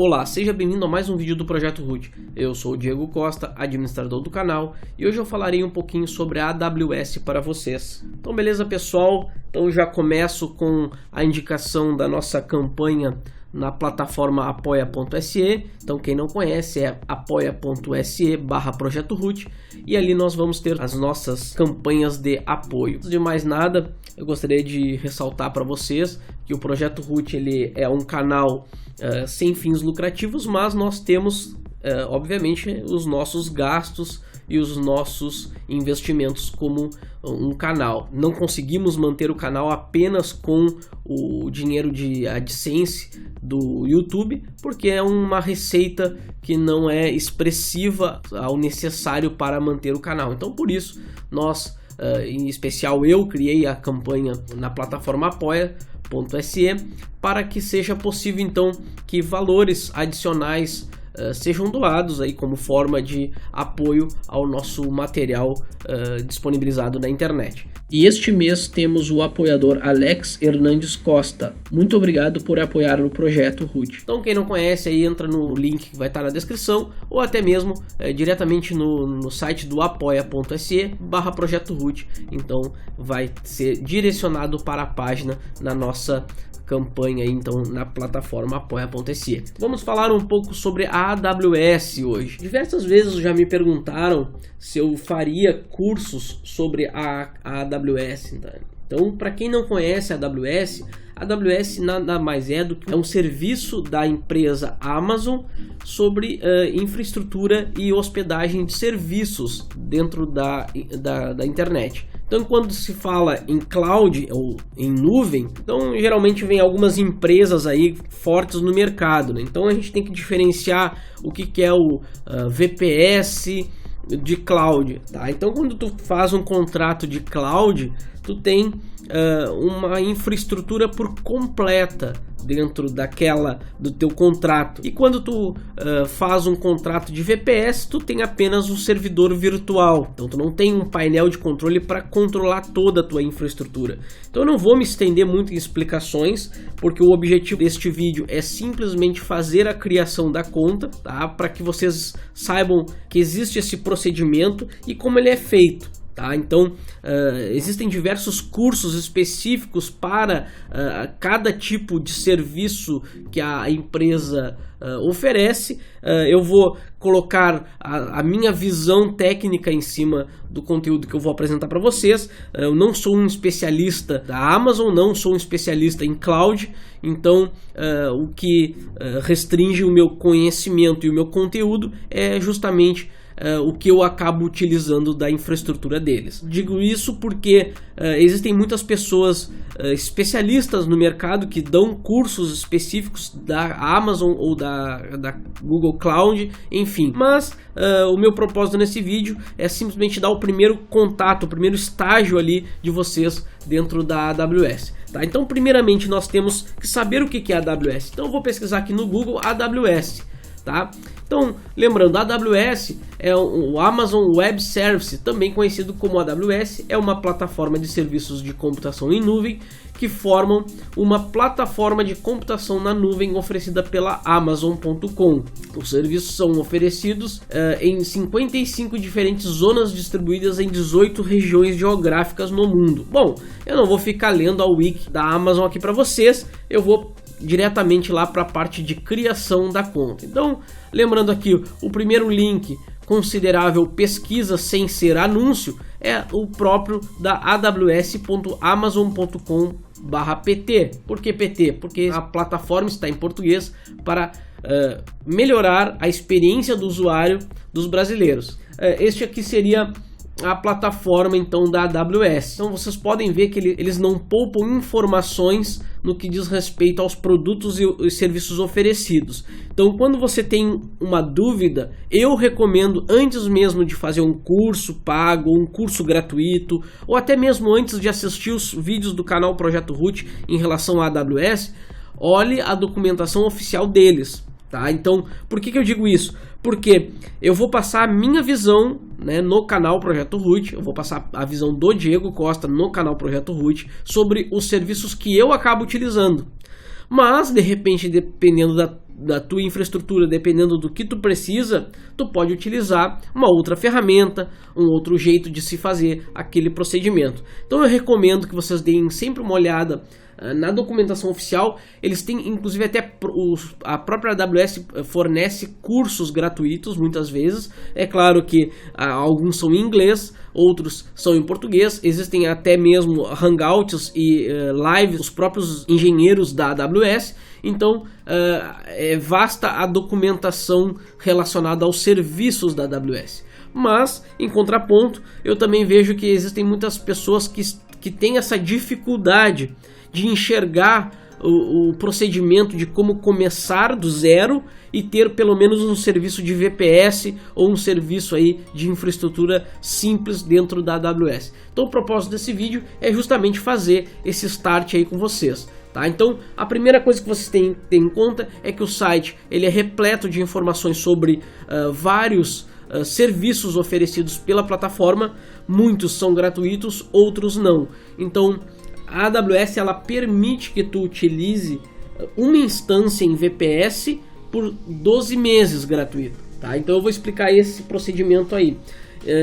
Olá, seja bem-vindo a mais um vídeo do Projeto Root. Eu sou o Diego Costa, administrador do canal, e hoje eu falarei um pouquinho sobre a AWS para vocês. Então beleza pessoal, então já começo com a indicação da nossa campanha na plataforma apoia.se. Então quem não conhece é apoia.se/Projeto Root, e ali nós vamos ter as nossas campanhas de apoio. Antes de mais nada, eu gostaria de ressaltar para vocês que o Projeto Root ele é um canal sem fins lucrativos, mas nós temos obviamente os nossos gastos e os nossos investimentos como um canal. Não conseguimos manter o canal apenas com o dinheiro de AdSense do YouTube, porque é uma receita que não é expressiva ao necessário para manter o canal. Então por isso nós, em especial eu, criei a campanha na plataforma apoia.se para que seja possível então que valores adicionais sejam doados aí como forma de apoio ao nosso material disponibilizado na internet. E este mês temos o apoiador Alex Hernandes Costa. Muito obrigado por apoiar o Projeto Root. Então quem não conhece aí entra no link que vai estar na descrição, ou até mesmo diretamente no site do apoia.se/Projeto Root. Então vai ser direcionado para a página na nossa campanha aí, então na plataforma apoia.se. Vamos falar um pouco sobre a AWS hoje. Diversas vezes já me perguntaram se eu faria cursos sobre a AWS. Então, para quem não conhece a AWS nada mais é do que um serviço da empresa Amazon sobre infraestrutura e hospedagem de serviços dentro da internet. Então, quando se fala em cloud ou em nuvem, então geralmente vem algumas empresas aí fortes no mercado, né? Então a gente tem que diferenciar o que é o VPS de cloud, tá? Então quando tu faz um contrato de cloud, tu tem uma infraestrutura por completa dentro do teu contrato. E quando tu faz um contrato de VPS, tu tem apenas um servidor virtual. Então tu não tem um painel de controle para controlar toda a tua infraestrutura. Então eu não vou me estender muito em explicações, porque o objetivo deste vídeo é simplesmente fazer a criação da conta, tá? Para que vocês saibam que existe esse procedimento e como ele é feito. Tá? Então existem diversos cursos específicos para cada tipo de serviço que a empresa oferece. Eu vou colocar a minha visão técnica em cima do conteúdo que eu vou apresentar para vocês. Eu não sou um especialista da Amazon, não sou um especialista em cloud, então o que restringe o meu conhecimento e o meu conteúdo é justamente o que eu acabo utilizando da infraestrutura deles. Digo isso porque existem muitas pessoas especialistas no mercado que dão cursos específicos da Amazon ou da Google Cloud, enfim. Mas o meu propósito nesse vídeo é simplesmente dar o primeiro contato, o primeiro estágio ali de vocês dentro da AWS. Tá? Então primeiramente nós temos que saber o que é a AWS. Então eu vou pesquisar aqui no Google AWS. Tá? Então, lembrando, a AWS é o Amazon Web Service, também conhecido como AWS, é uma plataforma de serviços de computação em nuvem que formam uma plataforma de computação na nuvem oferecida pela Amazon.com. Os serviços são oferecidos em 55 diferentes zonas distribuídas em 18 regiões geográficas no mundo. Bom, eu não vou ficar lendo a wiki da Amazon aqui para vocês, eu vou diretamente lá para a parte de criação da conta. Então, lembrando aqui, o primeiro link considerável pesquisa sem ser anúncio é o próprio da aws.amazon.com/pt. Por que PT? Porque a plataforma está em português para melhorar a experiência do usuário dos brasileiros. Este aqui seria a plataforma então da AWS. Então vocês podem ver que eles não poupam informações no que diz respeito aos produtos e serviços oferecidos. Então quando você tem uma dúvida, eu recomendo, antes mesmo de fazer um curso pago, um curso gratuito, ou até mesmo antes de assistir os vídeos do canal Projeto Root em relação à AWS, olhe a documentação oficial deles. Tá? Então, por que eu digo isso? Porque eu vou passar a minha visão, né, no canal Projeto Root, eu vou passar a visão do Diego Costa no canal Projeto Root sobre os serviços que eu acabo utilizando. Mas, de repente, dependendo da tua infraestrutura, dependendo do que tu precisa, tu pode utilizar uma outra ferramenta, um outro jeito de se fazer aquele procedimento. Então eu recomendo que vocês deem sempre uma olhada na documentação oficial. Eles têm, inclusive, até a própria AWS fornece cursos gratuitos muitas vezes. É claro que alguns são em inglês, outros são em português. Existem até mesmo hangouts e lives dos próprios engenheiros da AWS. Então é vasta a documentação relacionada aos serviços da AWS. Mas, em contraponto, eu também vejo que existem muitas pessoas que têm essa dificuldade de enxergar o procedimento de como começar do zero e ter pelo menos um serviço de VPS ou um serviço aí de infraestrutura simples dentro da AWS. Então o propósito desse vídeo é justamente fazer esse start aí com vocês. Tá? Então a primeira coisa que vocês têm que ter em conta é que o site ele é repleto de informações sobre vários serviços oferecidos pela plataforma. Muitos são gratuitos, outros não. Então a AWS ela permite que tu utilize uma instância em VPS por 12 meses gratuito. Tá? Então eu vou explicar esse procedimento aí.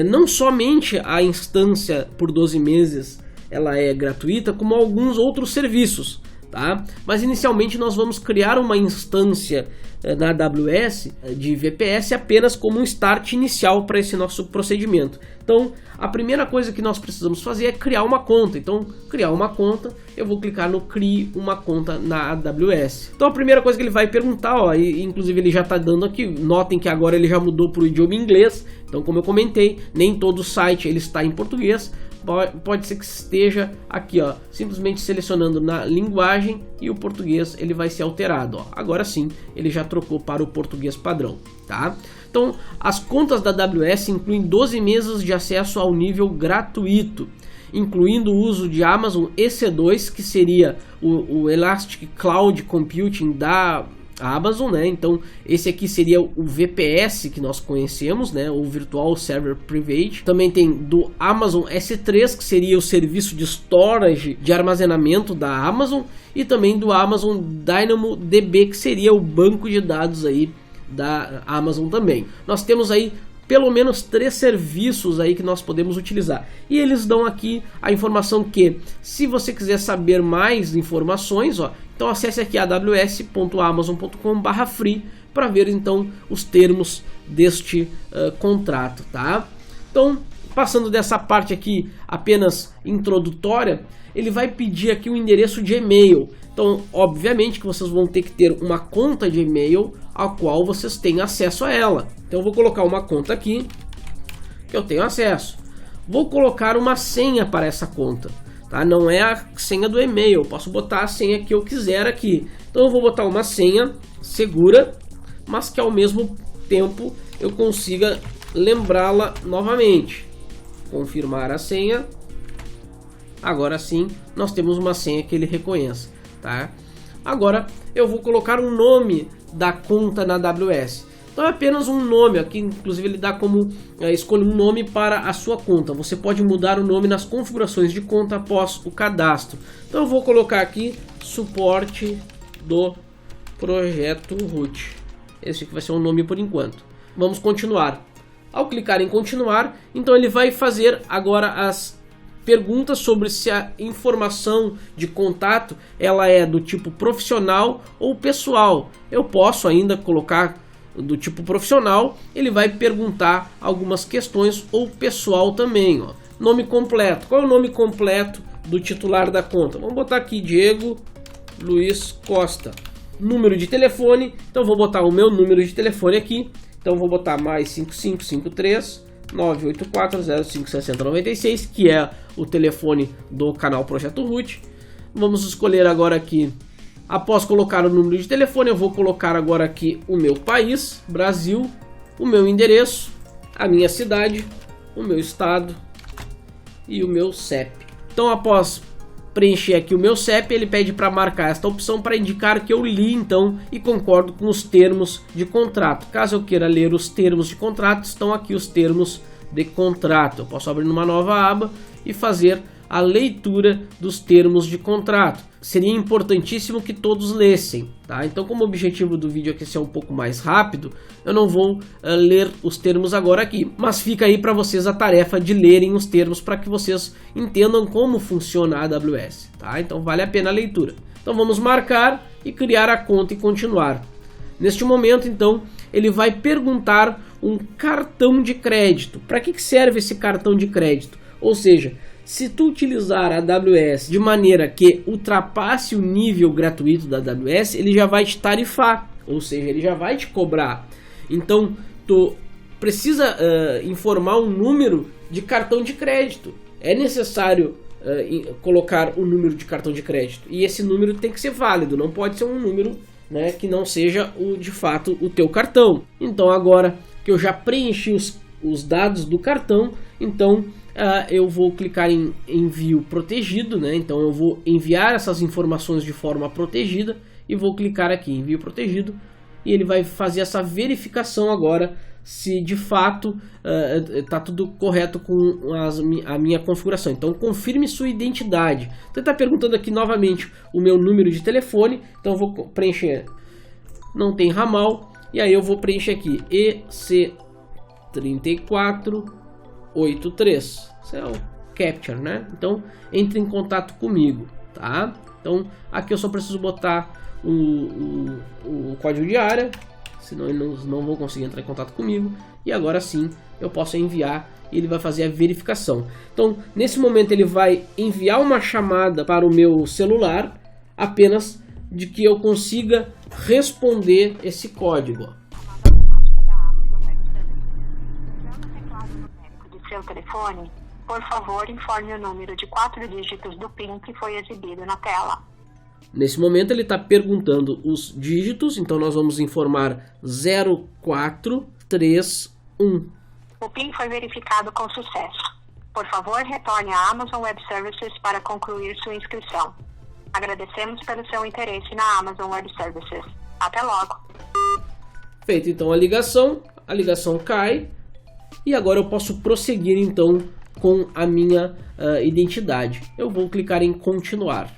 Não somente a instância por 12 meses ela é gratuita, como alguns outros serviços. Tá? Mas inicialmente nós vamos criar uma instância na AWS de VPS apenas como um start inicial para esse nosso procedimento. Então a primeira coisa que nós precisamos fazer é criar uma conta. Então criar uma conta, eu vou clicar no Crie uma conta na AWS. Então a primeira coisa que ele vai perguntar, ó, inclusive ele já está dando aqui, notem que agora ele já mudou para o idioma inglês. Então como eu comentei, nem todo site ele está em português. Pode ser que esteja aqui, ó, simplesmente selecionando na linguagem e o português ele vai ser alterado. Ó. Agora sim, ele já trocou para o português padrão, tá? Então, as contas da AWS incluem 12 meses de acesso ao nível gratuito, incluindo o uso de Amazon EC2, que seria o Elastic Cloud Computing da Amazon, né? Então esse aqui seria o VPS que nós conhecemos, né? O Virtual Server Private. Também tem do Amazon S3, que seria o serviço de storage, de armazenamento da Amazon, e também do Amazon DynamoDB, que seria o banco de dados aí da Amazon também. Nós temos aí pelo menos 3 serviços aí que nós podemos utilizar. E eles dão aqui a informação que, se você quiser saber mais informações, ó, então acesse aqui aws.amazon.com/free para ver então os termos deste contrato, tá? Então, passando dessa parte aqui apenas introdutória, ele vai pedir aqui um endereço de e-mail. Então, obviamente que vocês vão ter que ter uma conta de e-mail a qual vocês têm acesso a ela. Então eu vou colocar uma conta aqui que eu tenho acesso. Vou colocar uma senha para essa conta, tá? Não é a senha do e-mail, eu posso botar a senha que eu quiser aqui. Então eu vou botar uma senha segura, mas que ao mesmo tempo eu consiga lembrá-la novamente. Confirmar a senha. Agora sim, nós temos uma senha que ele reconhece, tá? Agora eu vou colocar um nome da conta na AWS. Então é apenas um nome, aqui inclusive ele dá como escolha um nome para a sua conta. Você pode mudar o nome nas configurações de conta após o cadastro. Então eu vou colocar aqui suporte do projeto root. Esse aqui vai ser o nome por enquanto. Vamos continuar. Ao clicar em continuar, então ele vai fazer agora as perguntas sobre se a informação de contato ela é do tipo profissional ou pessoal. Eu posso ainda colocar do tipo profissional, ele vai perguntar algumas questões, ou pessoal também, ó. Nome completo, qual é o nome completo do titular da conta? Vamos botar aqui Diego Luiz Costa. Número de telefone, então vou botar o meu número de telefone aqui, então vou botar mais 5553 984 05 6096, que é o telefone do canal Projeto Root. Vamos escolher agora aqui, após colocar o número de telefone, eu vou colocar agora aqui o meu país, Brasil, o meu endereço, a minha cidade, o meu estado e o meu CEP. Então após preencher aqui o meu CEP, ele pede para marcar esta opção para indicar que eu li então e concordo com os termos de contrato. Caso eu queira ler os termos de contrato, estão aqui os termos de contrato. Eu posso abrir numa nova aba e fazer a leitura dos termos de contrato. Seria importantíssimo que todos lessem, tá? Então, como o objetivo do vídeo aqui é ser um pouco mais rápido, eu não vou ler os termos agora aqui, mas fica aí para vocês a tarefa de lerem os termos para que vocês entendam como funciona a AWS, tá? Então vale a pena a leitura. Então vamos marcar e criar a conta e continuar. Neste momento, então, ele vai perguntar um cartão de crédito. Para que serve esse cartão de crédito? Ou seja, se tu utilizar a AWS de maneira que ultrapasse o nível gratuito da AWS, ele já vai te tarifar, ou seja, ele já vai te cobrar. Então, tu precisa informar um número de cartão de crédito. É necessário colocar o número de cartão de crédito. E esse número tem que ser válido, não pode ser um número, né, que não seja de fato o teu cartão. Então, agora que eu já preenchi os dados do cartão, então eu vou clicar em envio protegido, né? Então eu vou enviar essas informações de forma protegida e vou clicar aqui em envio protegido e ele vai fazer essa verificação agora se de fato está tudo correto com a minha configuração. Então confirme sua identidade. Então ele está perguntando aqui novamente o meu número de telefone, então eu vou preencher, não tem ramal, e aí eu vou preencher aqui EC3483. Isso é o capture, né? Então entre em contato comigo, tá? Então aqui eu só preciso botar o código de área, senão eles não vão conseguir entrar em contato comigo. E agora sim eu posso enviar e ele vai fazer a verificação. Então nesse momento ele vai enviar uma chamada para o meu celular apenas de que eu consiga responder esse código. Do seu telefone, por favor, informe o número de 4 dígitos do PIN que foi exibido na tela. Nesse momento ele está perguntando os dígitos, então nós vamos informar 0431. O PIN foi verificado com sucesso. Por favor, retorne à Amazon Web Services para concluir sua inscrição. Agradecemos pelo seu interesse na Amazon Web Services. Até logo. Feito então a ligação cai e agora eu posso prosseguir então com a minha identidade. Eu vou clicar em continuar.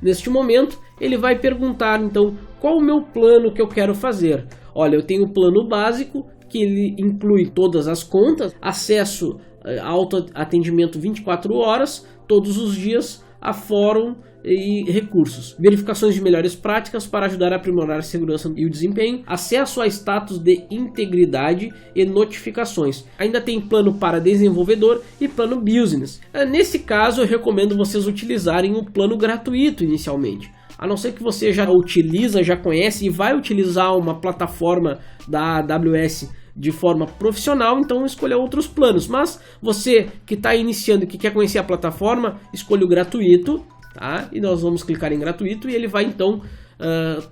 Neste momento ele vai perguntar então qual o meu plano que eu quero fazer. Olha, eu tenho o plano básico que ele inclui todas as contas, acesso a autoatendimento 24 horas, todos os dias, a fórum e recursos, verificações de melhores práticas para ajudar a aprimorar a segurança e o desempenho, acesso a status de integridade e notificações. Ainda tem plano para desenvolvedor e plano business. Nesse caso eu recomendo vocês utilizarem o plano gratuito inicialmente. A não ser que você já utiliza, já conhece e vai utilizar uma plataforma da AWS de forma profissional, então escolha outros planos. Mas você que está iniciando e que quer conhecer a plataforma, escolha o gratuito, tá? E nós vamos clicar em gratuito e ele vai então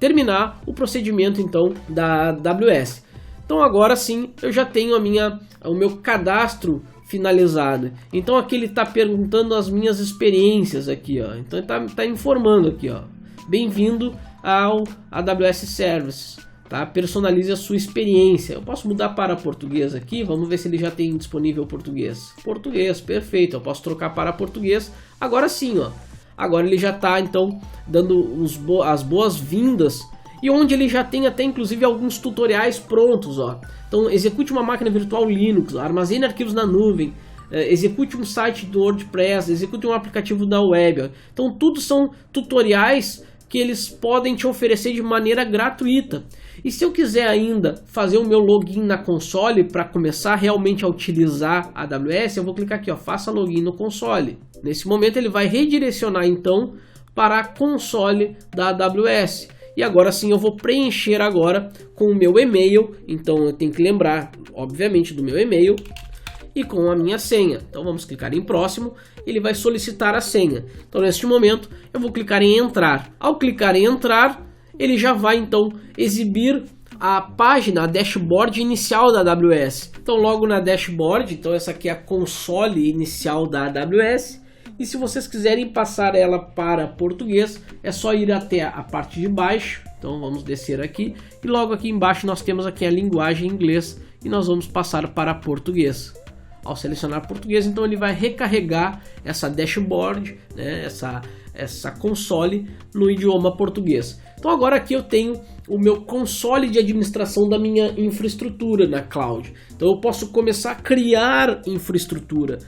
terminar o procedimento então da AWS. Então agora sim eu já tenho o meu cadastro finalizado. Então aqui ele está perguntando as minhas experiências aqui, ó. Então ele está informando aqui, ó. Bem-vindo ao AWS Services, tá? Personalize a sua experiência. Eu posso mudar para português aqui, vamos ver se ele já tem disponível português. Português, perfeito, eu posso trocar para português. Agora sim, ó. Agora ele já está então dando as boas-vindas e onde ele já tem até inclusive alguns tutoriais prontos, ó. Então execute uma máquina virtual Linux, armazene arquivos na nuvem, execute um site do WordPress, execute um aplicativo da web, ó. Então tudo são tutoriais que eles podem te oferecer de maneira gratuita. E se eu quiser ainda fazer o meu login na console para começar realmente a utilizar a AWS, eu vou clicar aqui, ó, faça login no console. Nesse momento ele vai redirecionar então para a console da AWS. E agora sim eu vou preencher agora com o meu e-mail. Então eu tenho que lembrar, obviamente, do meu e-mail e com a minha senha. Então vamos clicar em próximo, ele vai solicitar a senha. Então neste momento eu vou clicar em entrar. Ao clicar em entrar, ele já vai então exibir a página, a dashboard inicial da AWS. Então logo na dashboard, então essa aqui é a console inicial da AWS. E se vocês quiserem passar ela para português, é só ir até a parte de baixo. Então vamos descer aqui e logo aqui embaixo nós temos aqui a linguagem em inglês e nós vamos passar para português. ao selecionar português, então ele vai recarregar essa dashboard, né, essa console no idioma português. Então agora aqui eu tenho o meu console de administração da minha infraestrutura na cloud. Então eu posso começar a criar infraestrutura,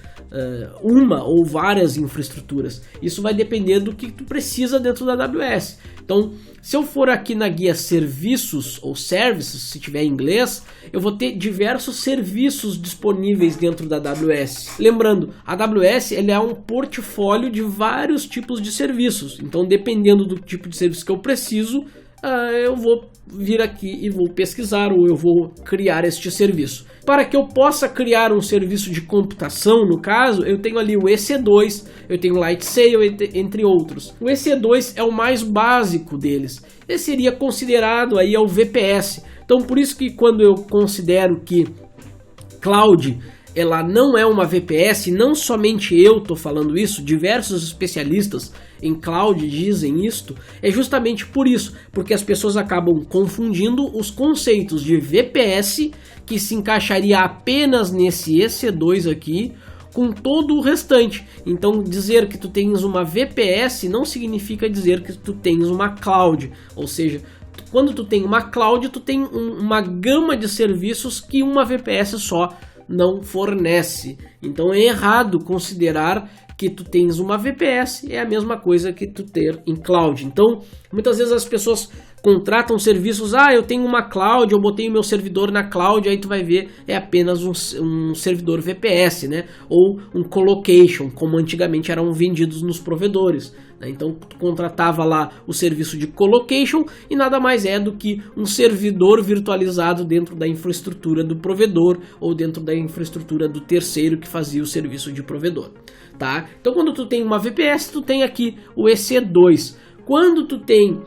uma ou várias infraestruturas. Isso vai depender do que tu precisa dentro da AWS. Então, se eu for aqui na guia serviços ou services, se tiver em inglês, eu vou ter diversos serviços disponíveis dentro da AWS. Lembrando, a AWS ele é um portfólio de vários tipos de serviços. Então, dependendo do tipo de serviço que eu preciso, eu vou vir aqui e vou pesquisar ou eu vou criar este serviço. Para que eu possa criar um serviço de computação, no caso, eu tenho ali o EC2, eu tenho o Lightsail, entre outros. O EC2 é o mais básico deles. Esse seria considerado aí o VPS. Então, por isso que quando eu considero que cloud ela não é uma VPS, não somente eu estou falando isso, diversos especialistas em cloud dizem isto, é justamente por isso, porque as pessoas acabam confundindo os conceitos de VPS, que se encaixaria apenas nesse EC2 aqui, com todo o restante. Então dizer que tu tens uma VPS não significa dizer que tu tens uma cloud, ou seja, quando tu tem uma cloud, tu tem uma gama de serviços que uma VPS só não fornece. Então é errado considerar que tu tens uma VPS é a mesma coisa que tu ter em cloud. Então muitas vezes as pessoas contratam serviços, eu tenho uma cloud, eu botei o meu servidor na cloud, aí tu vai ver é apenas um servidor VPS, né? Ou um colocation, como antigamente eram vendidos nos provedores, né? Então tu contratava lá o serviço de colocation e nada mais é do que um servidor virtualizado dentro da infraestrutura do provedor ou dentro da infraestrutura do terceiro que fazia o serviço de provedor, tá? Então quando tu tem uma VPS, tu tem aqui o EC2. Quando tu tem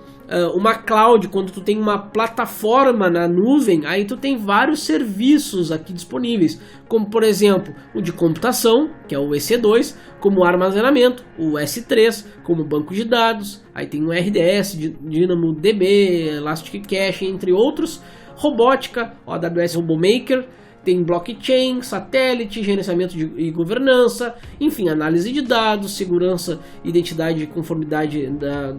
uma cloud, quando tu tem uma plataforma na nuvem, aí tu tem vários serviços aqui disponíveis, como por exemplo o de computação, que é o EC2, como armazenamento, o S3, como banco de dados, aí tem o RDS, DynamoDB, Elastic Cache, entre outros, robótica, o AWS RoboMaker, tem blockchain, satélite, gerenciamento e governança, enfim, análise de dados, segurança, identidade e conformidade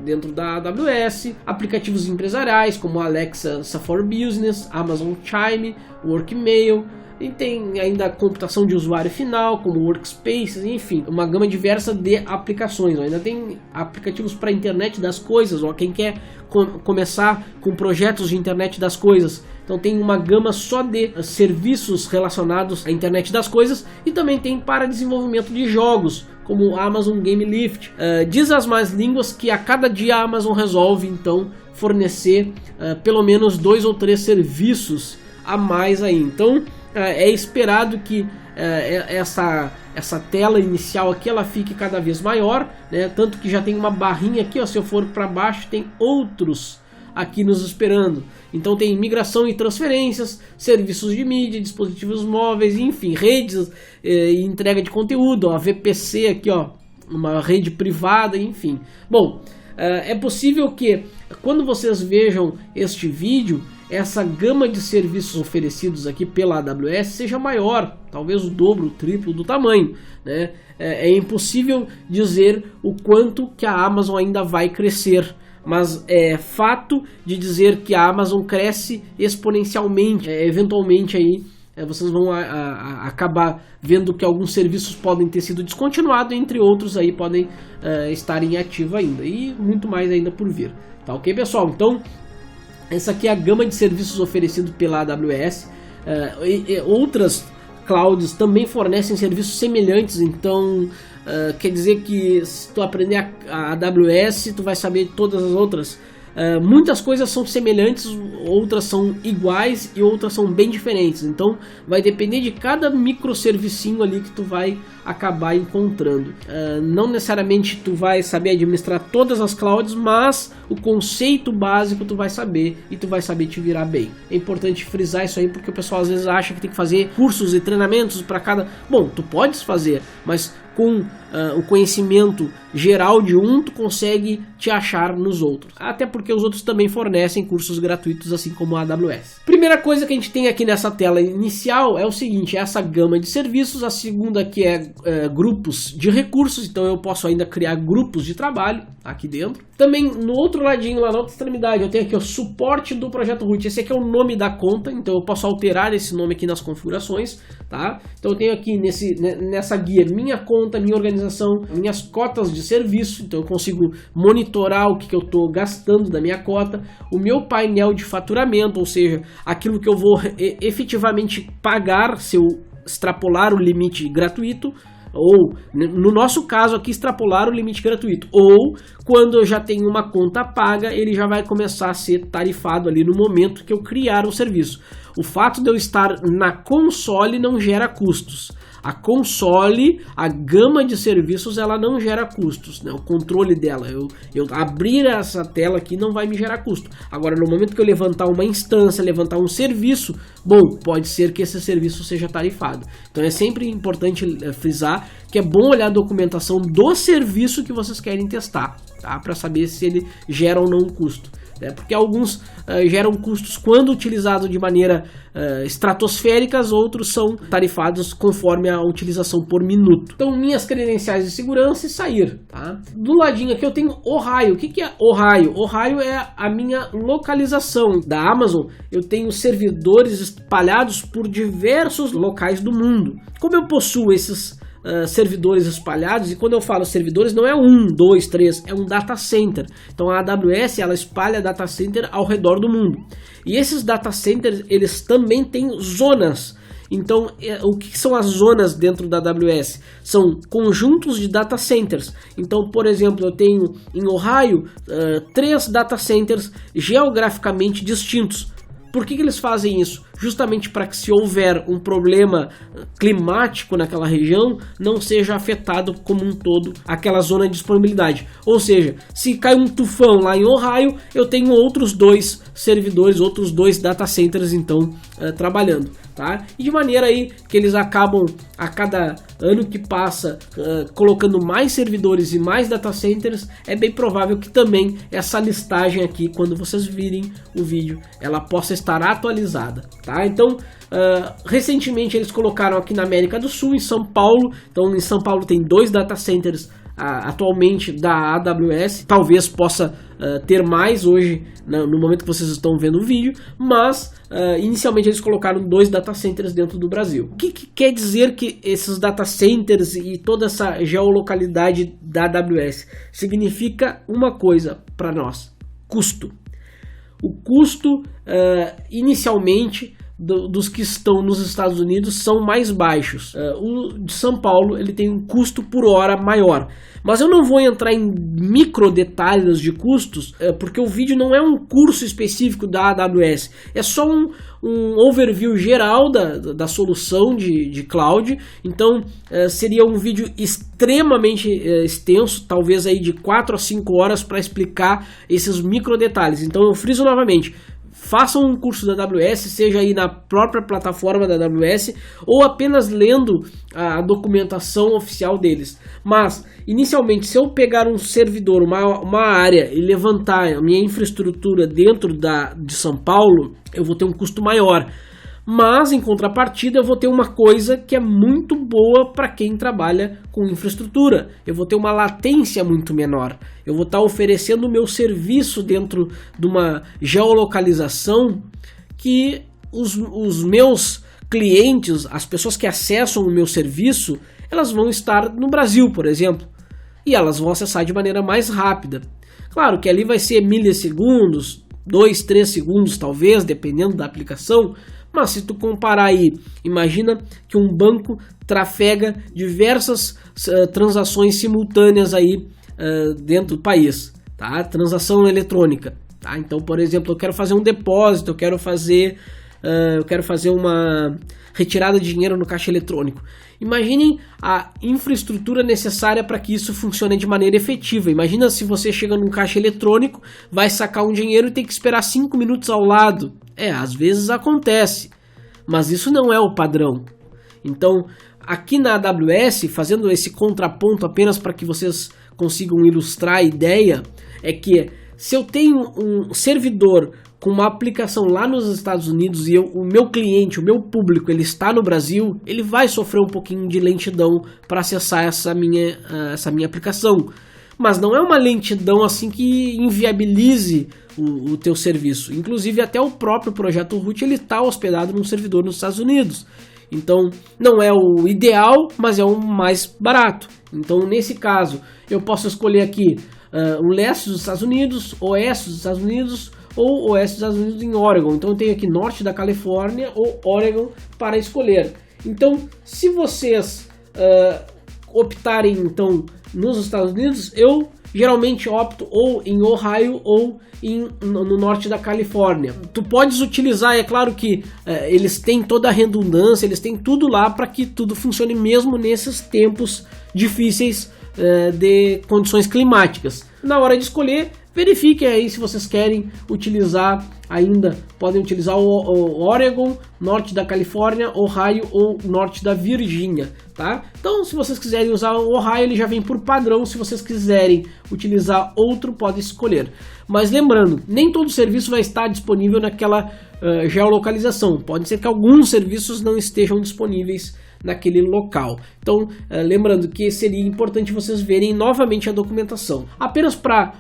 dentro da AWS, aplicativos empresariais como Alexa for Business, Amazon Chime, Workmail, e tem ainda a computação de usuário final, como Workspaces, enfim, uma gama diversa de aplicações. Ainda tem aplicativos para a internet das coisas, ou quem quer começar com projetos de internet das coisas. Então tem uma gama só de serviços relacionados à internet das coisas e também tem para desenvolvimento de jogos, como o Amazon Game Lift. Diz as más línguas que a cada dia a Amazon resolve então fornecer pelo menos 2 ou 3 serviços a mais aí. Então é esperado que essa tela inicial aqui ela fique cada vez maior, né? Tanto que já tem uma barrinha aqui, ó, se eu for para baixo tem outros aqui nos esperando. Então tem migração e transferências, serviços de mídia, dispositivos móveis, enfim, redes e entrega de conteúdo, ó, a VPC aqui, ó, uma rede privada, enfim. Bom, é possível que quando vocês vejam este vídeo, essa gama de serviços oferecidos aqui pela AWS seja maior, talvez o dobro, o triplo do tamanho, né? É impossível dizer o quanto que a Amazon ainda vai crescer, mas é fato de dizer que a Amazon cresce exponencialmente. Eventualmente aí vocês vão acabar vendo que alguns serviços podem ter sido descontinuados, entre outros aí podem estar em ativo ainda, e muito mais ainda por vir. Tá ok, pessoal? Então essa aqui é a gama de serviços oferecidos pela AWS. Outras clouds também fornecem serviços semelhantes, então quer dizer que se tu aprender a AWS, tu vai saber todas as outras. Muitas coisas são semelhantes, outras são iguais e outras são bem diferentes. Então vai depender de cada microservicinho ali que tu vai acabar encontrando. Não necessariamente tu vai saber administrar todas as clouds, mas o conceito básico tu vai saber e tu vai saber te virar bem. É importante frisar isso aí, porque o pessoal às vezes acha que tem que fazer cursos e treinamentos para cada... Bom, tu podes fazer, mas com o conhecimento geral de um, tu consegue te achar nos outros. Até porque os outros também fornecem cursos gratuitos, assim como a AWS. Primeira coisa que a gente tem aqui nessa tela inicial é o seguinte, é essa gama de serviços. A segunda aqui é grupos de recursos, então eu posso ainda criar grupos de trabalho aqui dentro. Também no outro ladinho, lá na outra extremidade, eu tenho aqui o suporte do projeto root. Esse aqui é o nome da conta, então eu posso alterar esse nome aqui nas configurações, tá? Então eu tenho aqui nessa guia minha conta, minha organização, minhas cotas de serviço, então eu consigo monitorar o que eu estou gastando da minha cota, o meu painel de faturamento, ou seja, aquilo que eu vou efetivamente pagar se eu extrapolar o limite gratuito, ou no nosso caso aqui extrapolar o limite gratuito, ou quando eu já tenho uma conta paga, ele já vai começar a ser tarifado ali no momento que eu criar o serviço. O fato de eu estar na console não gera custos. A console, a gama de serviços, ela não gera custos, né? O controle dela, eu abrir essa tela aqui não vai me gerar custo. Agora, no momento que eu levantar uma instância, levantar um serviço, bom, pode ser que esse serviço seja tarifado. Então é sempre importante frisar que é bom olhar a documentação do serviço que vocês querem testar, tá? Para saber se ele gera ou não um custo. Porque alguns geram custos quando utilizados de maneira estratosféricas, outros são tarifados conforme a utilização por minuto. Então, minhas credenciais de segurança e sair. Tá? Do ladinho aqui eu tenho Ohio. O que é Ohio? Ohio é a minha localização da Amazon. Eu tenho servidores espalhados por diversos locais do mundo. Como eu possuo esses servidores espalhados, e quando eu falo servidores não é 1, 2, 3, é um data center. Então a AWS ela espalha data center ao redor do mundo, e esses data centers eles também têm zonas. Então o que são as zonas dentro da AWS? São conjuntos de data centers. Então, por exemplo, eu tenho em Ohio 3 data centers geograficamente distintos. Por que eles fazem isso? Justamente para que, se houver um problema climático naquela região, não seja afetado como um todo aquela zona de disponibilidade. Ou seja, se cai um tufão lá em Ohio, eu tenho outros 2 servidores, outros 2 data centers então trabalhando, tá? E de maneira aí que eles acabam a cada ano que passa colocando mais servidores e mais data centers, é bem provável que também essa listagem aqui, quando vocês virem o vídeo, ela possa estar atualizada, tá? Então, recentemente eles colocaram aqui na América do Sul, em São Paulo. Então, em São Paulo tem 2 data centers atualmente da AWS. Talvez possa ter mais hoje, no momento que vocês estão vendo o vídeo, mas inicialmente eles colocaram 2 data centers dentro do Brasil. O que quer dizer que esses data centers e toda essa geolocalidade da AWS? Significa uma coisa para nós: custo. O custo inicialmente dos que estão nos Estados Unidos são mais baixos. O de São Paulo ele tem um custo por hora maior. Mas eu não vou entrar em micro detalhes de custos, porque o vídeo não é um curso específico da AWS. É só um overview geral da solução de cloud. Então seria um vídeo extremamente extenso, talvez aí de 4 a 5 horas para explicar esses micro detalhes. Então eu friso novamente: façam um curso da AWS, seja aí na própria plataforma da AWS ou apenas lendo a documentação oficial deles. Mas, inicialmente, se eu pegar um servidor, uma área e levantar a minha infraestrutura dentro de São Paulo, eu vou ter um custo maior. Mas, em contrapartida, eu vou ter uma coisa que é muito boa para quem trabalha com infraestrutura. Eu vou ter uma latência muito menor. Eu vou estar oferecendo o meu serviço dentro de uma geolocalização que os meus clientes, as pessoas que acessam o meu serviço, elas vão estar no Brasil, por exemplo. E elas vão acessar de maneira mais rápida. Claro que ali vai ser milissegundos, 2, 3 segundos talvez, dependendo da aplicação. Mas se tu comparar aí, imagina que um banco trafega diversas transações simultâneas aí dentro do país, tá? Transação eletrônica, tá? Então, por exemplo, eu quero fazer um depósito, eu quero fazer uma retirada de dinheiro no caixa eletrônico. Imaginem a infraestrutura necessária para que isso funcione de maneira efetiva. Imagina se você chega num caixa eletrônico, vai sacar um dinheiro e tem que esperar 5 minutos ao lado. Às vezes acontece, mas isso não é o padrão. Então, aqui na AWS, fazendo esse contraponto apenas para que vocês consigam ilustrar a ideia, é que se eu tenho um servidor com uma aplicação lá nos Estados Unidos e o meu cliente, o meu público, ele está no Brasil, ele vai sofrer um pouquinho de lentidão para acessar essa minha aplicação. Mas não é uma lentidão assim que inviabilize o teu serviço. Inclusive até o próprio projeto root ele está hospedado num servidor nos Estados Unidos. Então não é o ideal, mas é o mais barato. Então nesse caso eu posso escolher aqui o leste dos Estados Unidos, oeste dos Estados Unidos ou oeste dos Estados Unidos em Oregon. Então eu tenho aqui norte da Califórnia ou Oregon para escolher. Então se vocês optarem então nos Estados Unidos, eu geralmente opto ou em Ohio ou no norte da Califórnia. Tu podes utilizar, é claro que eles têm toda a redundância, eles têm tudo lá para que tudo funcione mesmo nesses tempos difíceis de condições climáticas. Na hora de escolher, verifiquem aí se vocês querem utilizar ainda, podem utilizar o Oregon, norte da Califórnia, Ohio ou norte da Virgínia, tá? Então, se vocês quiserem usar o Ohio, ele já vem por padrão. Se vocês quiserem utilizar outro, podem escolher. Mas lembrando, nem todo serviço vai estar disponível naquela geolocalização. Pode ser que alguns serviços não estejam disponíveis naquele local. Então, lembrando que seria importante vocês verem novamente a documentação. Apenas para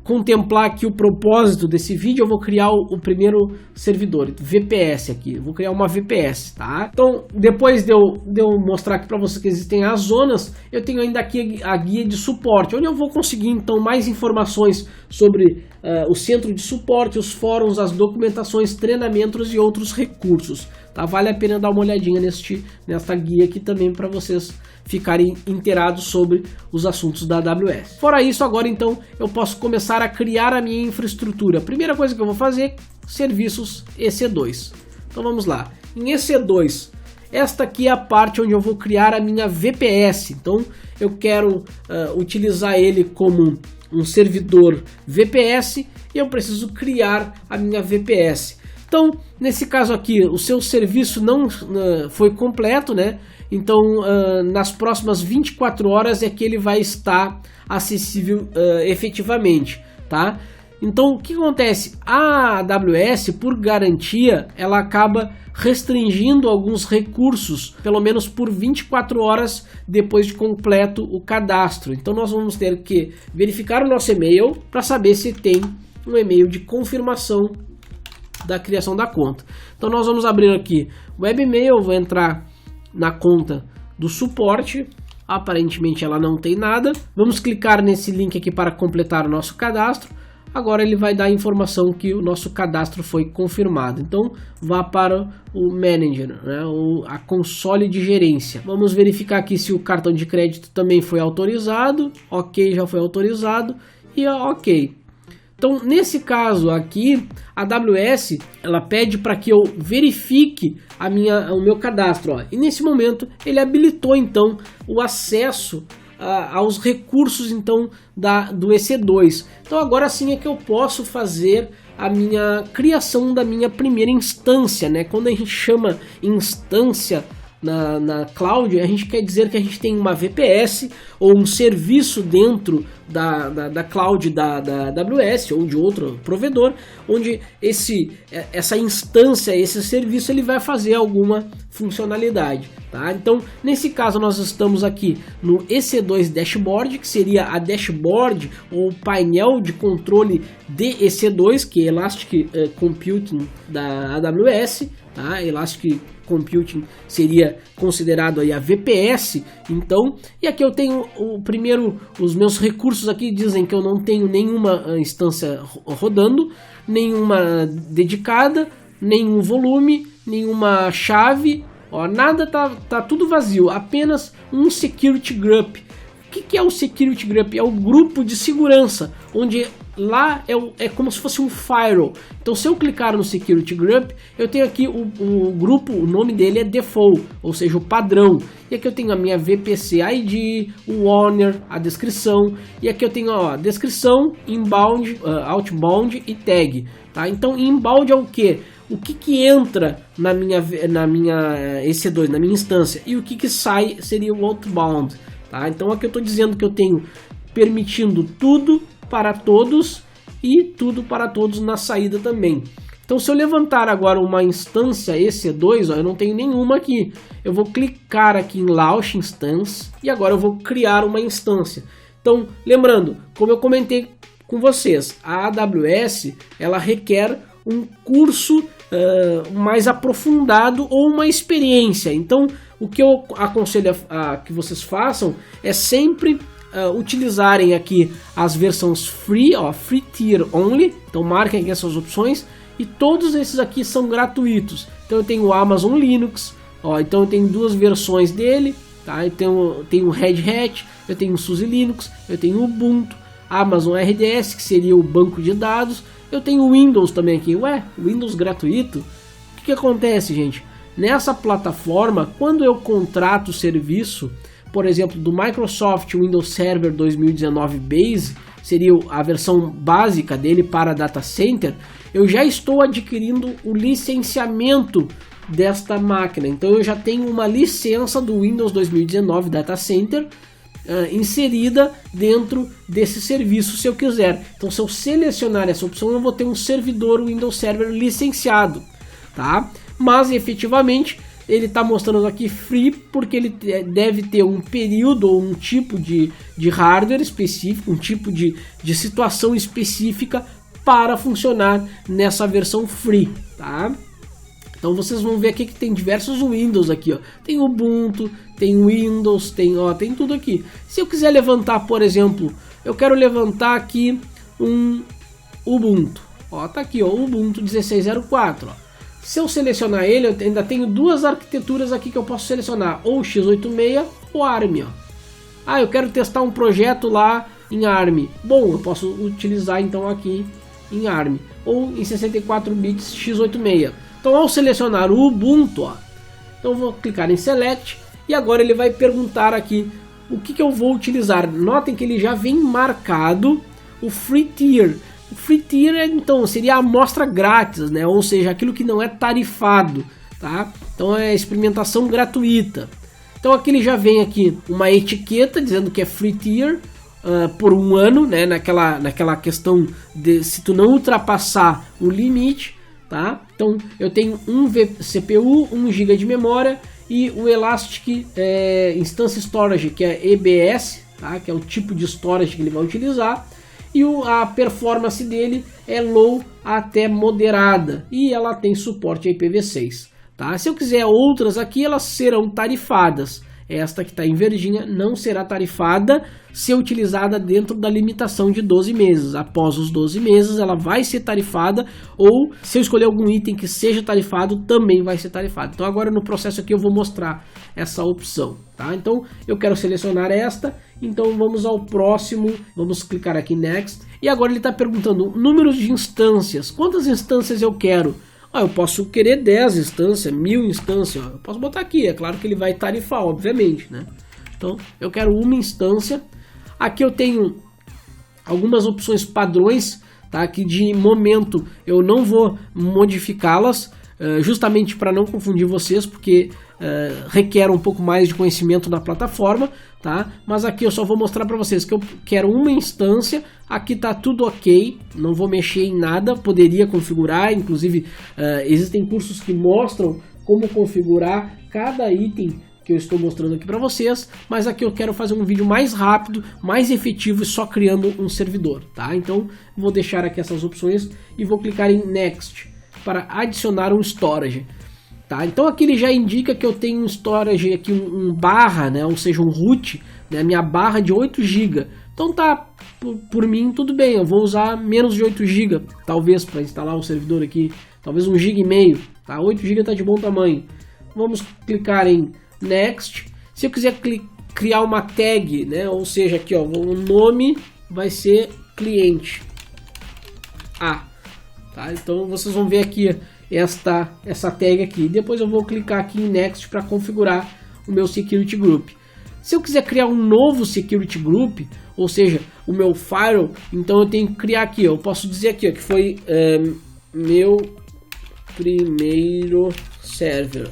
contemplar aqui o propósito desse vídeo, eu vou criar o primeiro servidor, VPS aqui. Eu vou criar uma VPS, tá? Então, depois de eu mostrar aqui para vocês que existem as zonas, eu tenho ainda aqui a guia de suporte, onde eu vou conseguir então mais informações sobre o centro de suporte, os fóruns, as documentações, treinamentos e outros recursos. Tá? Vale a pena dar uma olhadinha nesta guia aqui também para vocês ficarem inteirados sobre os assuntos da AWS. Fora isso, agora então eu posso começar a criar a minha infraestrutura. A primeira coisa que eu vou fazer, serviços EC2. Então vamos lá. Em EC2, esta aqui é a parte onde eu vou criar a minha VPS. Então eu quero utilizar ele como um servidor VPS e eu preciso criar a minha VPS. Então, nesse caso aqui, o seu serviço não foi completo, né? Então, nas próximas 24 horas é que ele vai estar acessível efetivamente, tá? Então, o que acontece? A AWS, por garantia, ela acaba restringindo alguns recursos, pelo menos por 24 horas depois de completo o cadastro. Então, nós vamos ter que verificar o nosso e-mail para saber se tem um e-mail de confirmação da criação da conta. Então nós vamos abrir aqui o webmail, vou entrar na conta do suporte, aparentemente ela não tem nada. Vamos clicar nesse link aqui para completar o nosso cadastro. Agora ele vai dar a informação que o nosso cadastro foi confirmado. Então vá para o Manager, né, a console de gerência. Vamos verificar aqui se o cartão de crédito também foi autorizado. Ok, já foi autorizado e ok. Então, nesse caso aqui, a AWS ela pede para que eu verifique o meu cadastro. Ó. E nesse momento, ele habilitou então o acesso aos recursos então do EC2. Então, agora sim é que eu posso fazer a minha criação da minha primeira instância, né? Quando a gente chama instância na cloud, a gente quer dizer que a gente tem uma VPS ou um serviço dentro da cloud da AWS ou de outro provedor, onde essa instância, esse serviço, ele vai fazer alguma funcionalidade, tá? Então, nesse caso, nós estamos aqui no EC2 Dashboard, que seria a dashboard ou painel de controle de EC2, que é Elastic Computing da AWS, tá? Elastic Computing seria considerado aí a VPS, então, e aqui eu tenho os meus recursos aqui dizem que eu não tenho nenhuma instância rodando, nenhuma dedicada, nenhum volume, nenhuma chave, ó, nada, tá tudo vazio, apenas um Security Group. O que é o Security Group? É o grupo de segurança, onde lá é como se fosse um firewall. Então, se eu clicar no Security Group, eu tenho aqui o grupo, o nome dele é Default, ou seja, o padrão. E aqui eu tenho a minha VPC ID, o owner, a descrição. E aqui eu tenho a descrição, inbound, outbound e tag. Tá? Então, inbound é o que? o que entra na minha EC2, na minha instância, e o que sai seria o outbound, tá? Então aqui eu estou dizendo que eu tenho permitindo tudo para todos e tudo para todos na saída também. Então se eu levantar agora uma instância EC2, ó, eu não tenho nenhuma aqui, eu vou clicar aqui em Launch Instance e agora eu vou criar uma instância. Então lembrando, como eu comentei com vocês, a AWS ela requer um curso mais aprofundado ou uma experiência. Então o que eu aconselho a que vocês façam é sempre utilizarem aqui as versões free, ó, free tier only. Então marquem aqui essas opções e todos esses aqui são gratuitos. Então eu tenho o Amazon Linux, ó, então eu tenho duas versões dele, tá? Eu tenho o Red Hat, eu tenho o SUSE Linux, eu tenho o Ubuntu, Amazon RDS, que seria o banco de dados, eu tenho o Windows também aqui. Ué, Windows gratuito? O que acontece, gente? Nessa plataforma, quando eu contrato o serviço, por exemplo, do Microsoft Windows Server 2019 Base, seria a versão básica dele para data center, eu já estou adquirindo o licenciamento desta máquina. Então eu já tenho uma licença do Windows 2019 Data Center inserida dentro desse serviço se eu quiser. Então se eu selecionar essa opção, eu vou ter um servidor Windows Server licenciado, tá? Mas efetivamente ele está mostrando aqui free porque ele deve ter um período ou um tipo de hardware específico, um tipo de situação específica para funcionar nessa versão free, tá? Então vocês vão ver aqui que tem diversos Windows aqui, ó. Tem Ubuntu, tem Windows, tem tudo aqui. Se eu quiser levantar, por exemplo, eu quero levantar aqui um Ubuntu, ó, tá aqui, ó, Ubuntu 16.04, ó. Se eu selecionar ele, eu ainda tenho duas arquiteturas aqui que eu posso selecionar, ou x86 ou ARM, ó. Ah, eu quero testar um projeto lá em ARM. Bom, eu posso utilizar então aqui em ARM ou em 64 bits x86. Então ao selecionar o Ubuntu, ó, então eu vou clicar em Select e agora ele vai perguntar aqui o que eu vou utilizar. Notem que ele já vem marcado o Free Tier. O Free Tier então seria a amostra grátis, né? Ou seja, aquilo que não é tarifado, tá? Então é experimentação gratuita. Então aqui ele já vem aqui uma etiqueta dizendo que é Free Tier por um ano, né? Naquela questão de se tu não ultrapassar o limite. Tá? Então eu tenho um CPU, 1 GB de memória e o Elastic Instance Storage, que é EBS, tá? Que é o tipo de storage que ele vai utilizar, e a performance dele é low até moderada e ela tem suporte a IPv6. Tá? Se eu quiser outras aqui, elas serão tarifadas. Esta que está em verdinha não será tarifada se utilizada dentro da limitação de 12 meses. Após os 12 meses ela vai ser tarifada, ou se eu escolher algum item que seja tarifado, também vai ser tarifado. Então agora no processo aqui eu vou mostrar essa opção. Tá? Então eu quero selecionar esta, então vamos ao próximo, vamos clicar aqui em Next. E agora ele está perguntando números de instâncias, quantas instâncias eu quero? Eu posso querer 10 instâncias, 1000 instâncias, ó. Eu posso botar aqui, é claro que ele vai tarifar, obviamente, né? Então, eu quero uma instância. Aqui eu tenho algumas opções padrões, tá? Que de momento eu não vou modificá-las, justamente para não confundir vocês, porque requer um pouco mais de conhecimento da plataforma, tá? Mas aqui eu só vou mostrar para vocês que eu quero uma instância. Aqui tá tudo ok, não vou mexer em nada, poderia configurar, inclusive existem cursos que mostram como configurar cada item que eu estou mostrando aqui para vocês, mas aqui eu quero fazer um vídeo mais rápido, mais efetivo e só criando um servidor, tá? Então vou deixar aqui essas opções e vou clicar em Next para adicionar um storage. Tá? Então aqui ele já indica que eu tenho um storage aqui, um barra, né? Ou seja, um root, né? Minha barra de 8 GB. Então tá, por mim tudo bem, eu vou usar menos de 8 GB, talvez para instalar o servidor aqui, talvez 1,5 GB, tá? 8 GB tá de bom tamanho. Vamos clicar em Next. Se eu quiser criar uma tag, né? Ou seja, aqui ó, o nome vai ser cliente A, tá? Então vocês vão ver aqui essa tag aqui. Depois eu vou clicar aqui em Next para configurar o meu Security Group. Se eu quiser criar um novo Security Group, ou seja, o meu firewall, então eu tenho que criar aqui, ó, eu posso dizer aqui ó, que foi meu primeiro server.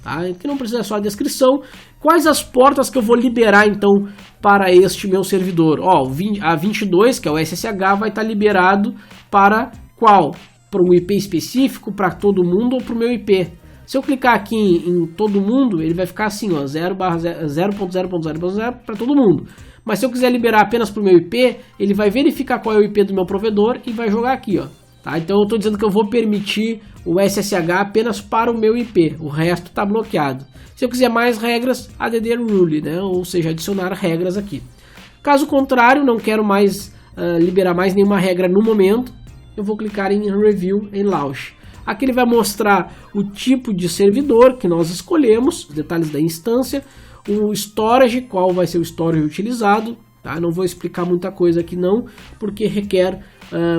Tá? Aqui não precisa só a descrição. Quais as portas que eu vou liberar então para este meu servidor? Ó, a 22, que é o SSH, vai estar liberado para qual? Para um IP específico, para todo mundo ou para o meu IP? Se eu clicar aqui em todo mundo, ele vai ficar assim, ó, 0.0.0.0 para todo mundo. Mas se eu quiser liberar apenas para o meu IP, ele vai verificar qual é o IP do meu provedor e vai jogar aqui, ó. Tá? Então eu estou dizendo que eu vou permitir o SSH apenas para o meu IP, o resto está bloqueado. Se eu quiser mais regras, add rule, né? Ou seja, adicionar regras aqui. Caso contrário, não quero mais liberar mais nenhuma regra no momento, eu vou clicar em Review em Launch. Aqui ele vai mostrar o tipo de servidor que nós escolhemos, os detalhes da instância, o storage, qual vai ser o storage utilizado. Tá? Não vou explicar muita coisa aqui não, porque requer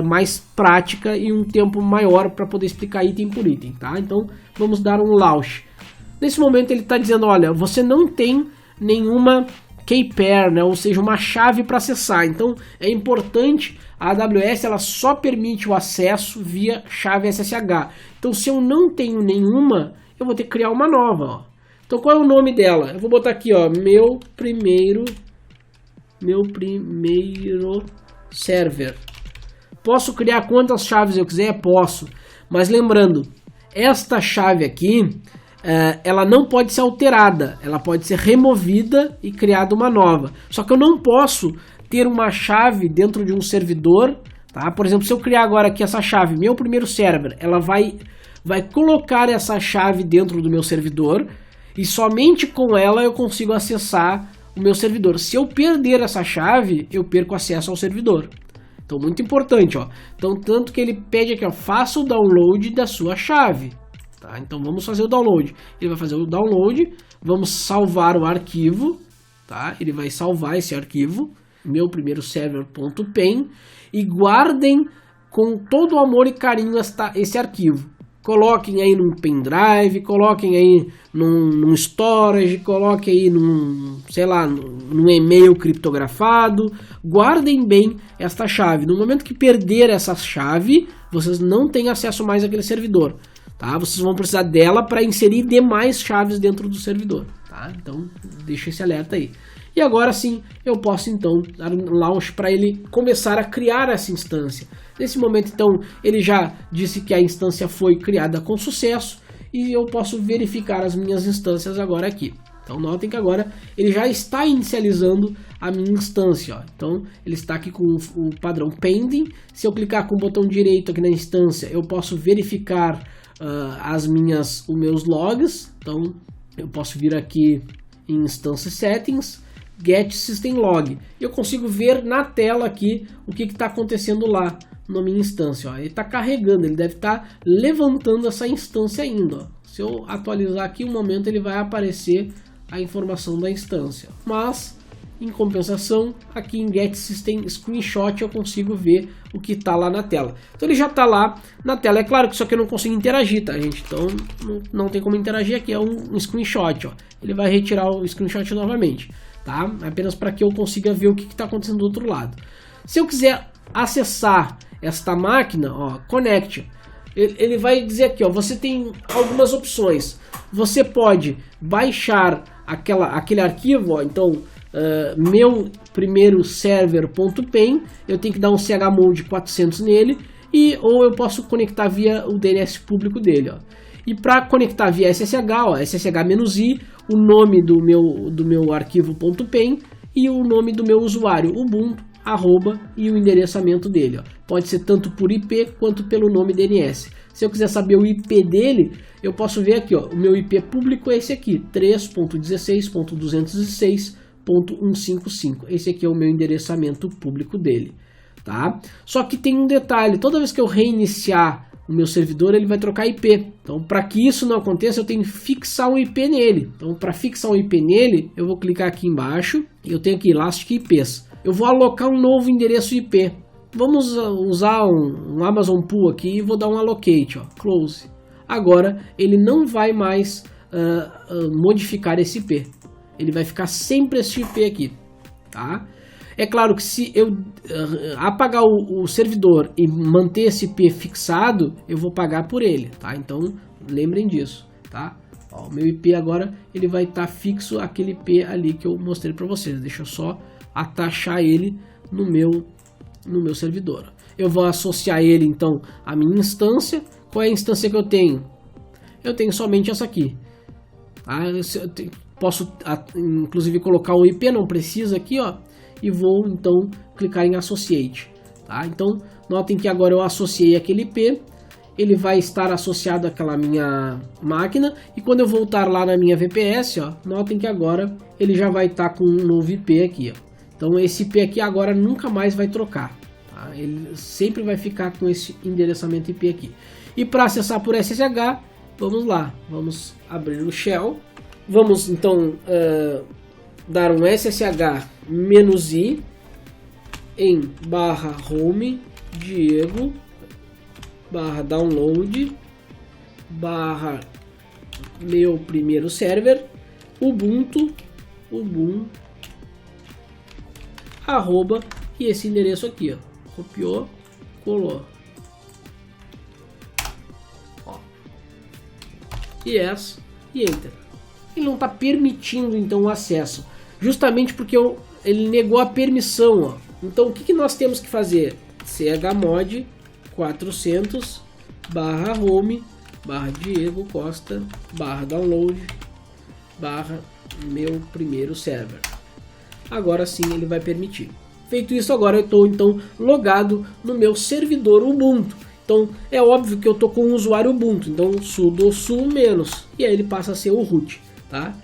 mais prática e um tempo maior para poder explicar item por item. Tá? Então vamos dar um launch. Nesse momento ele está dizendo, olha, você não tem nenhuma key pair, né? Ou seja, uma chave para acessar. Então é importante, a AWS ela só permite o acesso via chave SSH. Então se eu não tenho nenhuma, eu vou ter que criar uma nova. Ó. Então qual é o nome dela? Eu vou botar aqui, ó, meu primeiro server. Posso criar quantas chaves eu quiser? Posso. Mas lembrando, esta chave aqui, ela não pode ser alterada. Ela pode ser removida e criada uma nova. Só que eu não posso ter uma chave dentro de um servidor. Tá? Por exemplo, se eu criar agora aqui essa chave, meu primeiro server, ela vai colocar essa chave dentro do meu servidor. E somente com ela eu consigo acessar o meu servidor. Se eu perder essa chave, eu perco acesso ao servidor. Então, muito importante, ó. Então, tanto que ele pede aqui, ó, faça o download da sua chave. Tá? Então, vamos fazer o download. Ele vai fazer o download, vamos salvar o arquivo, tá? Ele vai salvar esse arquivo, meu primeiro server.pen, e guardem com todo o amor e carinho esse arquivo. Coloquem aí num pendrive, coloquem aí num storage, coloquem aí num e-mail criptografado. Guardem bem esta chave. No momento que perder essa chave, vocês não têm acesso mais àquele servidor. Tá? Vocês vão precisar dela para inserir demais chaves dentro do servidor. Tá? Então, deixa esse alerta aí. E agora sim, eu posso então dar um launch para ele começar a criar essa instância. Nesse momento, então, ele já disse que a instância foi criada com sucesso e eu posso verificar as minhas instâncias agora aqui. Então, notem que agora ele já está inicializando a minha instância. Ó. Então, ele está aqui com o padrão pending. Se eu clicar com o botão direito aqui na instância, eu posso verificar os meus logs. Então, eu posso vir aqui em Instance Settings, Get System Log. Eu consigo ver na tela aqui o que está acontecendo lá na minha instância. Ó. Ele está carregando, ele deve estar levantando essa instância ainda. Ó. Se eu atualizar aqui um momento, ele vai aparecer a informação da instância. Mas, em compensação, aqui em Get System Screenshot eu consigo ver o que está lá na tela. Então ele já está lá na tela. É claro que isso aqui eu não consigo interagir, tá, gente? Então não tem como interagir aqui, é um screenshot. Ó. Ele vai retirar o screenshot novamente. Tá? Apenas para que eu consiga ver o que está acontecendo do outro lado. Se eu quiser acessar esta máquina, ó, Connect, ele vai dizer aqui, ó, você tem algumas opções. Você pode baixar aquele arquivo, ó, então meu primeiro server.pen, eu tenho que dar um chmod 400 nele, ou eu posso conectar via o DNS público dele. Ó. E para conectar via SSH, ó, SSH-i, o nome do meu arquivo.pen e o nome do meu usuário, Ubuntu, e o endereçamento dele. Ó. Pode ser tanto por IP quanto pelo nome DNS. Se eu quiser saber o IP dele, eu posso ver aqui, ó, o meu IP público é esse aqui, 3.16.206.155. Esse aqui é o meu endereçamento público dele. Tá? Só que tem um detalhe, toda vez que eu reiniciar o meu servidor, ele vai trocar IP. Então, para que isso não aconteça, eu tenho que fixar um IP nele. Então, para fixar um IP nele, eu vou clicar aqui embaixo e eu tenho aqui Elastic IPs. Eu vou alocar um novo endereço IP. Vamos usar um Amazon Pool aqui e vou dar um allocate, ó, close. Agora, ele não vai mais modificar esse IP. Ele vai ficar sempre esse IP aqui, tá? É claro que se eu apagar o servidor e manter esse IP fixado, eu vou pagar por ele, tá? Então lembrem disso, tá? Ó, o meu IP agora ele vai estar fixo aquele IP ali que eu mostrei para vocês. Deixa eu só atachar ele no meu servidor. Eu vou associar ele então à minha instância. Qual é a instância que eu tenho? Eu tenho somente essa aqui. Tá? Posso inclusive colocar um IP, não precisa aqui, ó. E vou então clicar em Associate. Tá? Então notem que agora eu associei aquele IP. Ele vai estar associado àquela minha máquina. E quando eu voltar lá na minha VPS, ó, notem que agora ele já vai estar com um novo IP aqui, ó. Então esse IP aqui agora nunca mais vai trocar. Tá? Ele sempre vai ficar com esse endereçamento IP aqui. E para acessar por SSH, vamos lá. Vamos abrir o shell. Vamos então dar um SSH-i em /home Diego /download /meu primeiro server Ubuntu arroba, e esse endereço aqui, ó, copiou, colou, ó, yes e enter. Ele não está permitindo então o acesso, justamente porque ele negou a permissão, ó. Então o que nós temos que fazer? chmod 400 /home /Diego Costa /download /meu primeiro server. Agora sim ele vai permitir. Feito isso, agora eu estou então logado no meu servidor Ubuntu. Então é óbvio que eu estou com o usuário Ubuntu. Então sudo menos e aí ele passa a ser o root, tá?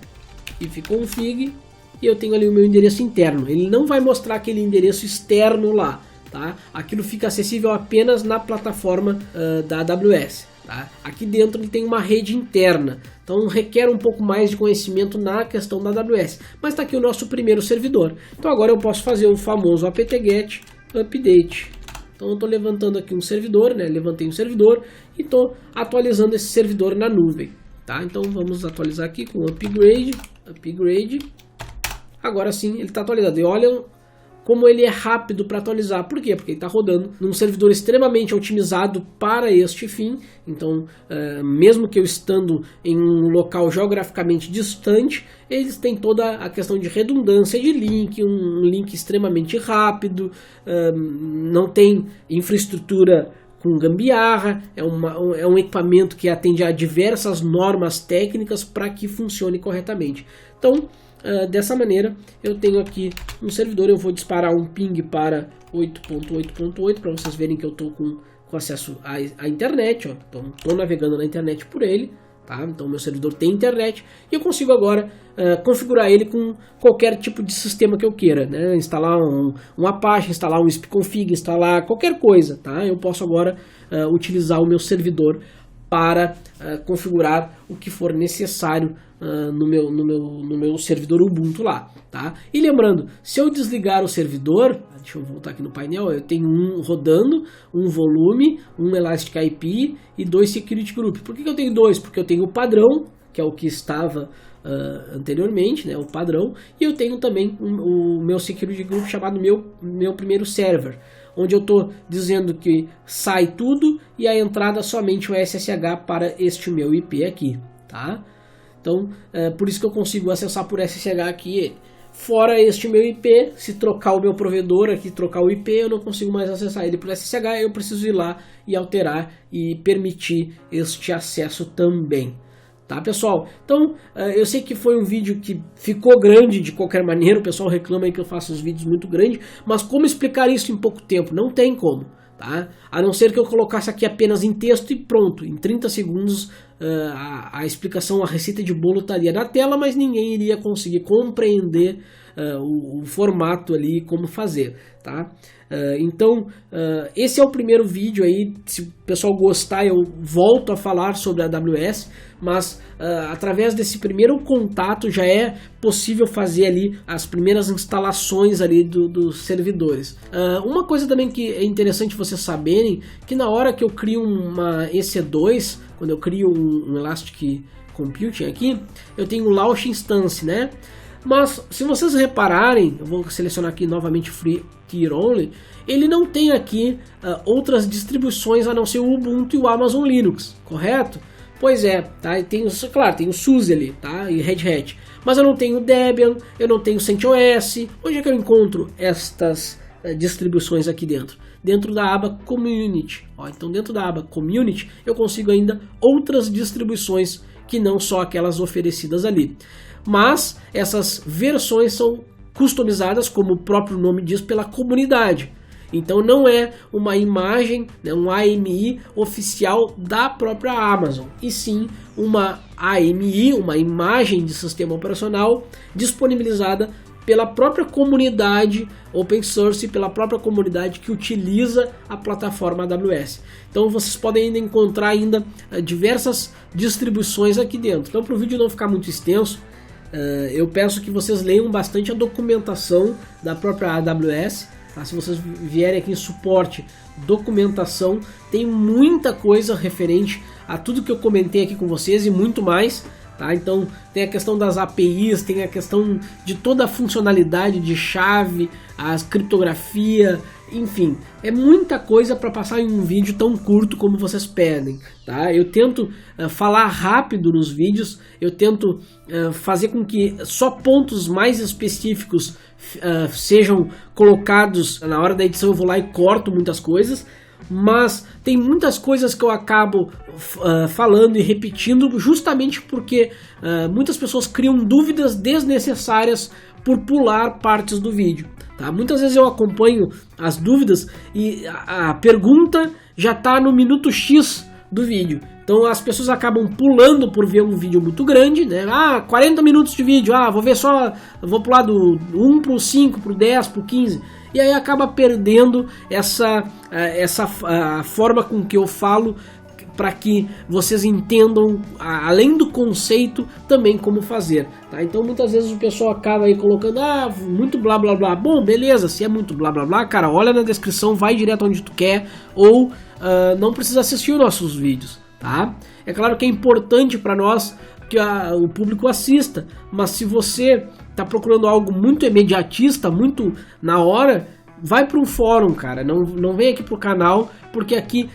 if config e eu tenho ali o meu endereço interno. Ele não vai mostrar aquele endereço externo lá, tá? Aquilo fica acessível apenas na plataforma da AWS. Tá? Aqui dentro ele tem uma rede interna, então requer um pouco mais de conhecimento na questão da AWS. Mas está aqui o nosso primeiro servidor. Então agora eu posso fazer o famoso apt-get update. Então eu estou levantando aqui um servidor, né? Levantei um servidor e estou atualizando esse servidor na nuvem. Tá? Então vamos atualizar aqui com upgrade. Agora sim ele está atualizado. E olha como ele é rápido para atualizar. Por quê? Porque ele está rodando num servidor extremamente otimizado para este fim. Então, mesmo que eu estando em um local geograficamente distante, eles têm toda a questão de redundância de link, um link extremamente rápido, não tem infraestrutura com gambiarra, é um equipamento que atende a diversas normas técnicas para que funcione corretamente. Então, dessa maneira eu tenho aqui um servidor. Eu vou disparar um ping para 8.8.8 para vocês verem que eu estou com acesso à internet, ó. Então estou navegando na internet por ele, tá? Então meu servidor tem internet e eu consigo agora configurar ele com qualquer tipo de sistema que eu queira, né? Instalar um Apache, instalar um spconfig, instalar qualquer coisa, tá? Eu posso agora utilizar o meu servidor para configurar o que for necessário no meu servidor Ubuntu lá, tá? E lembrando, se eu desligar o servidor, deixa eu voltar aqui no painel, eu tenho rodando, um volume, um Elastic IP e 2 Security Group. Por que eu tenho 2? Porque eu tenho o padrão, que é o que estava anteriormente, né, o padrão, e eu tenho também o meu Security Group chamado meu primeiro server, onde eu estou dizendo que sai tudo e a entrada somente o SSH para este meu IP aqui, tá? Então, por isso que eu consigo acessar por SSH aqui. Fora este meu IP, se trocar o meu provedor aqui, trocar o IP, eu não consigo mais acessar ele por SSH, eu preciso ir lá e alterar e permitir este acesso também. Tá, pessoal? Então, eu sei que foi um vídeo que ficou grande de qualquer maneira, o pessoal reclama aí que eu faço os vídeos muito grandes, mas como explicar isso em pouco tempo? Não tem como, tá? A não ser que eu colocasse aqui apenas em texto e pronto, em 30 segundos a explicação, a receita de bolo estaria na tela, mas ninguém iria conseguir compreender o formato ali, como fazer, tá? Então, esse é o primeiro vídeo aí. Se o pessoal gostar, eu volto a falar sobre a AWS, mas através desse primeiro contato já é possível fazer ali as primeiras instalações ali dos servidores. Uma coisa também que é interessante vocês saberem, que na hora que eu crio uma EC2, quando eu crio um Elastic Computing aqui, eu tenho um Launch Instance, né? Mas se vocês repararem, eu vou selecionar aqui novamente Free Tier Only, ele não tem aqui outras distribuições a não ser o Ubuntu e o Amazon Linux, correto? Pois é, tá? E tem, claro, tem o SUSE ali, tá? E Red Hat. Mas eu não tenho Debian, eu não tenho CentOS. Onde é que eu encontro estas distribuições aqui dentro? Dentro da aba Community. Ó, então dentro da aba Community eu consigo ainda outras distribuições que não só aquelas oferecidas ali. Mas essas versões são customizadas, como o próprio nome diz, pela comunidade. Então não é uma imagem, né, um AMI oficial da própria Amazon, e sim uma AMI, uma imagem de sistema operacional disponibilizada pela própria comunidade open source, pela própria comunidade que utiliza a plataforma AWS. Então vocês podem ainda encontrar diversas distribuições aqui dentro. Então, para o vídeo não ficar muito extenso, eu peço que vocês leiam bastante a documentação da própria AWS. Tá? Se vocês vierem aqui em suporte, documentação, tem muita coisa referente a tudo que eu comentei aqui com vocês e muito mais. Tá? Então tem a questão das APIs, tem a questão de toda a funcionalidade de chave, a criptografia, enfim, é muita coisa para passar em um vídeo tão curto como vocês pedem. Tá? Eu tento falar rápido nos vídeos, eu tento fazer com que só pontos mais específicos sejam colocados. Na hora da edição eu vou lá e corto muitas coisas, mas tem muitas coisas que eu acabo falando e repetindo justamente porque muitas pessoas criam dúvidas desnecessárias por pular partes do vídeo. Tá? Muitas vezes eu acompanho as dúvidas e a pergunta já está no minuto X do vídeo. Então as pessoas acabam pulando por ver um vídeo muito grande, né? 40 minutos de vídeo, vou pular do 1 para o 5, para o 10, para o 15. E aí acaba perdendo a forma com que eu falo, para que vocês entendam, além do conceito, também como fazer. Tá? Então muitas vezes o pessoal acaba aí colocando, muito blá blá blá. Bom, beleza, se é muito blá blá blá, cara, olha na descrição, vai direto onde tu quer, ou não precisa assistir os nossos vídeos. Tá? É claro que é importante para nós que o público assista, mas se você está procurando algo muito imediatista, muito na hora, vai para um fórum, cara, não vem aqui pro canal, porque aqui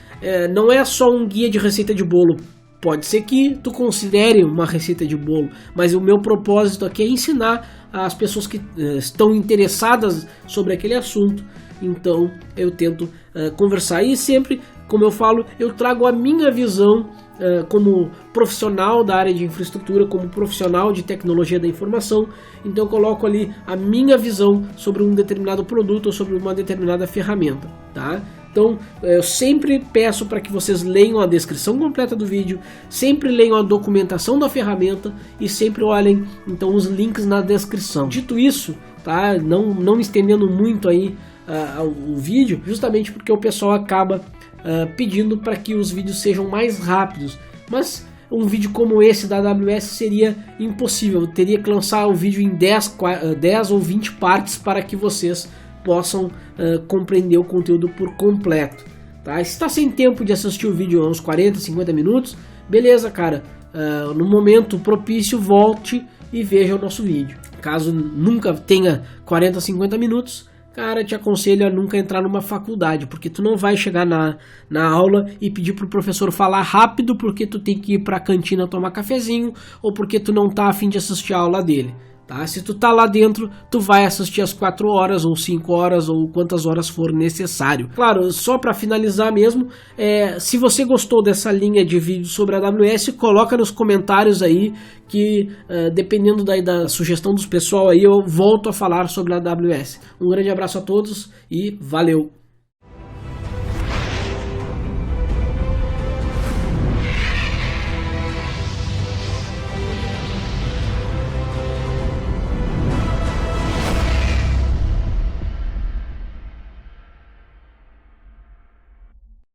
não é só um guia de receita de bolo. Pode ser que tu considere uma receita de bolo, mas o meu propósito aqui é ensinar as pessoas que estão interessadas sobre aquele assunto. Então eu tento conversar e sempre, como eu falo, eu trago a minha visão como profissional da área de infraestrutura, como profissional de tecnologia da informação. Então eu coloco ali a minha visão sobre um determinado produto ou sobre uma determinada ferramenta, tá? Então eu sempre peço para que vocês leiam a descrição completa do vídeo, sempre leiam a documentação da ferramenta e sempre olhem então os links na descrição. Dito isso, tá? Não me estendendo muito aí o vídeo, justamente porque o pessoal acaba pedindo para que os vídeos sejam mais rápidos, mas um vídeo como esse da AWS seria impossível. Eu teria que lançar o vídeo em 10 ou 20 partes para que vocês possam compreender o conteúdo por completo. Tá? Se está sem tempo de assistir o vídeo uns 40, 50 minutos, beleza, cara, no momento propício volte e veja o nosso vídeo. Caso nunca tenha 40, 50 minutos, cara, te aconselho a nunca entrar numa faculdade, porque tu não vai chegar na aula e pedir pro professor falar rápido porque tu tem que ir pra cantina tomar cafezinho ou porque tu não tá a fim de assistir a aula dele. Tá? Se tu tá lá dentro, tu vai assistir as 4 horas ou 5 horas ou quantas horas for necessário. Claro, só para finalizar mesmo, se você gostou dessa linha de vídeo sobre a AWS, coloca nos comentários aí que dependendo da sugestão dos pessoal aí, eu volto a falar sobre a AWS. Um grande abraço a todos e valeu!